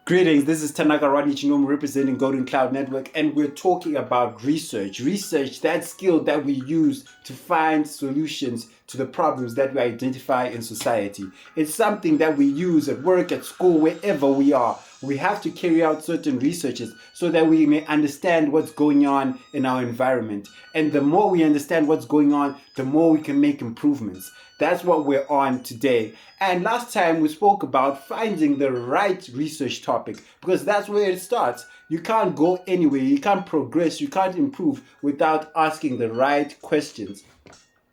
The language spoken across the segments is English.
Greetings, this is Tanaka Rodney Chinom representing Golden Cloud Network, and we're talking about research. Research, that skill that we use to find solutions to the problems that we identify in society. It's something that we use at work, at school, wherever we are. We have to carry out certain researches so that we may understand what's going on in our environment. And the more we understand what's going on, the more we can make improvements. That's what we're on today. And last time we spoke about finding the right research topic, because that's where it starts. You can't go anywhere, you can't progress, you can't improve without asking the right questions.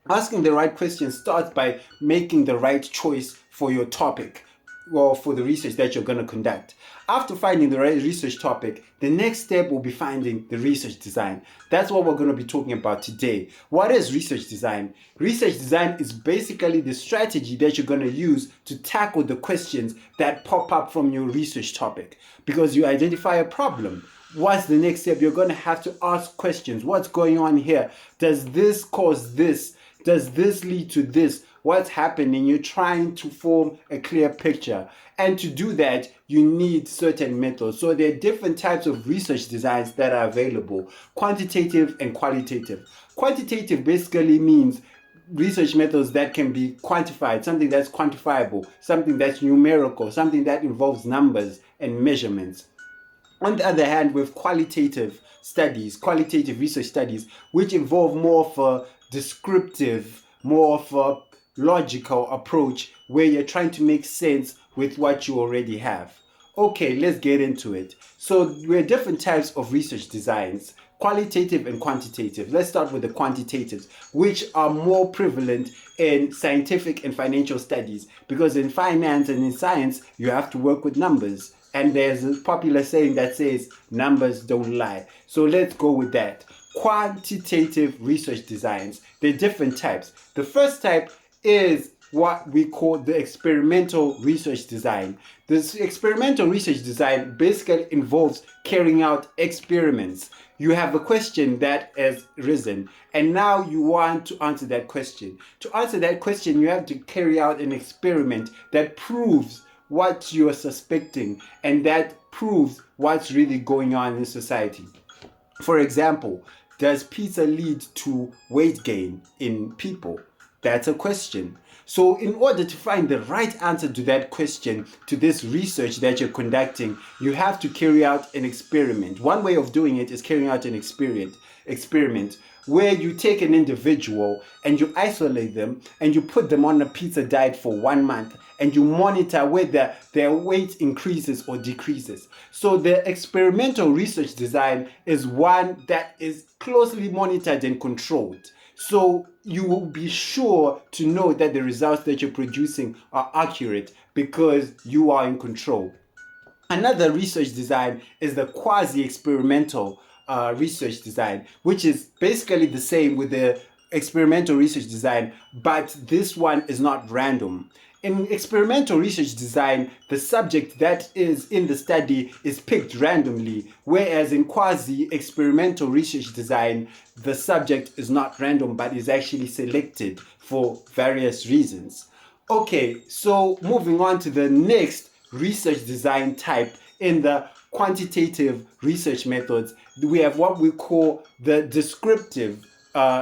Asking the right questions starts by making the right choice for your topic or for the research that you're going to conduct. After finding the right research topic, the next step will be finding the research design. That's what we're going to be talking about today. What is research design? Research design is basically the strategy that you're going to use to tackle the questions that pop up from your research topic. Because you identify a problem. What's the next step? You're going to have to ask questions. What's going on here? Does this cause this? Does this lead to this? What's happening? You're trying to form a clear picture. And to do that, you need certain methods. So there are different types of research designs that are available: quantitative and qualitative. Quantitative basically means research methods that can be quantified, something that's quantifiable, something that's numerical, something that involves numbers and measurements. On the other hand, with qualitative studies, qualitative research studies, which involve more of a descriptive, more of a logical approach where you're trying to make sense with what you already have. Okay, let's get into it. So there are different types of research designs: qualitative and quantitative. Let's start with the quantitatives, which are more prevalent in scientific and financial studies, because in finance and in science, you have to work with numbers. And there's a popular saying that says numbers don't lie. So let's go with that. Quantitative research designs. There are different types. The first type is what we call the experimental research design. This experimental research design basically involves carrying out experiments. You have a question that has risen, and now you want to answer that question. To answer that question, you have to carry out an experiment that proves what you're suspecting and that proves what's really going on in society. For example, does pizza lead to weight gain in people? That's a question. So in order to find the right answer to that question, to this research that you're conducting, you have to carry out an experiment. One way of doing it is carrying out an experiment where you take an individual and you isolate them and you put them on a pizza diet for 1 month, and you monitor whether their weight increases or decreases. So the experimental research design is one that is closely monitored and controlled. So you will be sure to know that the results that you're producing are accurate because you are in control. Another research design is the quasi-experimental research design, which is basically the same with the experimental research design, but this one is not random. In experimental research design, the subject that is in the study is picked randomly, whereas in quasi-experimental research design, the subject is not random but is actually selected for various reasons. Okay, so moving on to the next research design type in the quantitative research methods, we have what we call the descriptive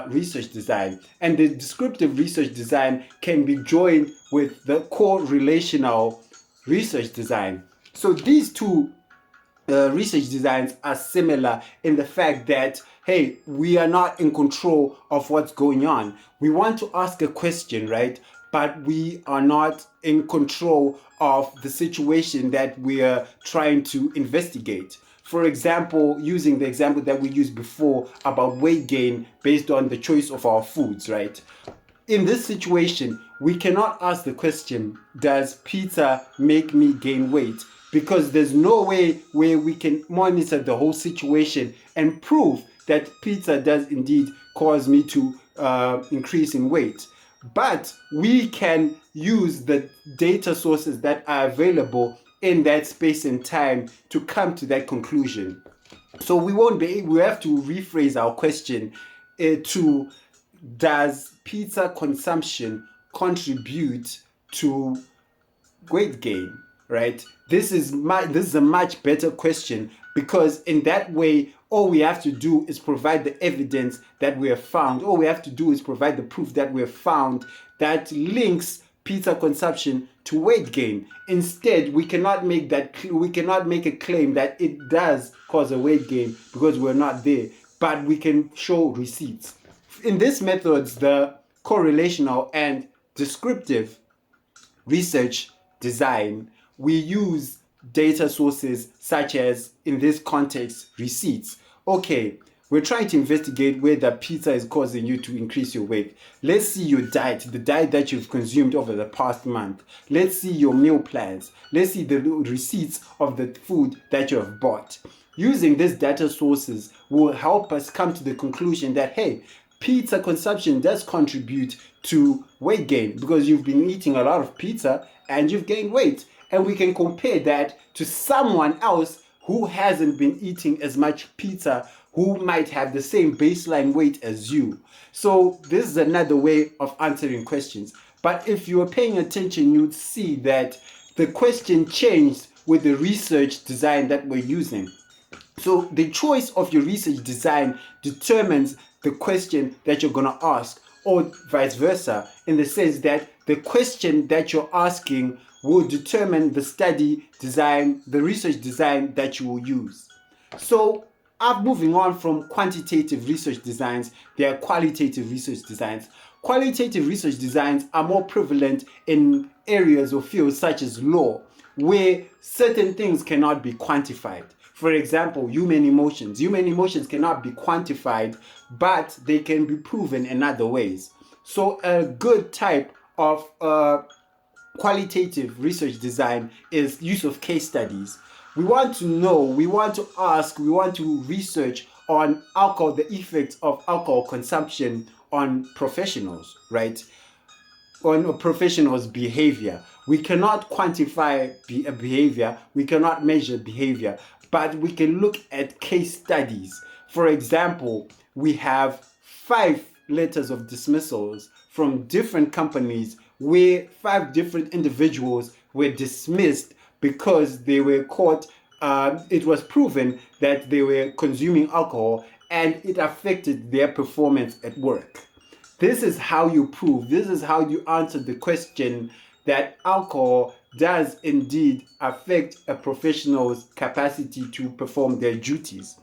research design. And the descriptive research design can be joined with the correlational research design. So these two research designs are similar in the fact that, hey, we are not in control of what's going on. We want to ask a question, right? But we are not in control of the situation that we are trying to investigate. For example, using the example that we used before about weight gain based on the choice of our foods, right? In this situation, we cannot ask the question, does pizza make me gain weight? Because there's no way where we can monitor the whole situation and prove that pizza does indeed cause me to increase in weight. But we can use the data sources that are available in that space and time to come to that conclusion. So we have to rephrase our question to, does pizza consumption contribute to weight gain? right? This is a much better question, because in that way, all we have to do is provide the evidence that we have found. All we have to do is provide the proof that we have found that links pizza consumption to weight gain. Instead, we cannot make a claim that it does cause a weight gain because we're not there, but we can show receipts. In these methods, the correlational and descriptive research design, we use data sources such as, in this context, receipts. Okay, we're trying to investigate whether pizza is causing you to increase your weight. Let's see your diet, the diet that you've consumed over the past month. Let's see your meal plans. Let's see the receipts of the food that you have bought. Using these data sources will help us come to the conclusion that, hey, pizza consumption does contribute to weight gain because you've been eating a lot of pizza and you've gained weight. And we can compare that to someone else who hasn't been eating as much pizza, who might have the same baseline weight as you. So this is another way of answering questions. But if you were paying attention, you'd see that the question changed with the research design that we're using. So the choice of your research design determines the question that you're going to ask, or vice versa, in the sense that the question that you're asking will determine the study design, the research design that you will use. So moving on from quantitative research designs, there are qualitative research designs. Qualitative research designs are more prevalent in areas or fields such as law, where certain things cannot be quantified. For example, human emotions. Human emotions cannot be quantified, but they can be proven in other ways. So a good type of qualitative research design is use of case studies. We want to know, we want to ask, we want to research on alcohol, the effects of alcohol consumption on professionals, right? On professionals' behavior. We cannot quantify behavior, we cannot measure behavior, but we can look at case studies. For example, we have 5 letters of dismissals from different companies where 5 different individuals were dismissed because they were caught, it was proven that they were consuming alcohol and it affected their performance at work. This is how you prove, this is how you answer the question that alcohol does indeed affect a professional's capacity to perform their duties.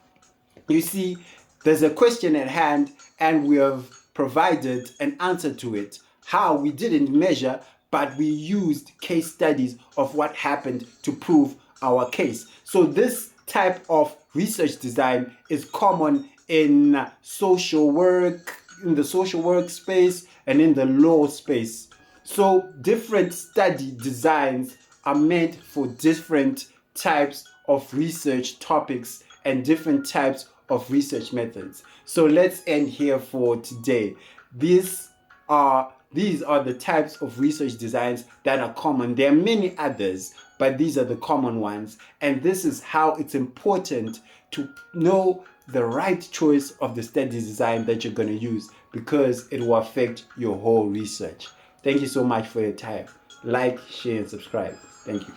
You see, there's a question at hand and we have provided an answer to it. How? We didn't measure, but we used case studies of what happened to prove our case. So this type of research design is common in social work, in the social work space, and in the law space. So different study designs are meant for different types of research topics and different types of research methods. So let's end here for today. These are the types of research designs that are common. There are many others, but these are the common ones. And this is how it's important to know the right choice of the study design that you're going to use, because it will affect your whole research. Thank you so much for your time. Like, share, and subscribe. Thank you.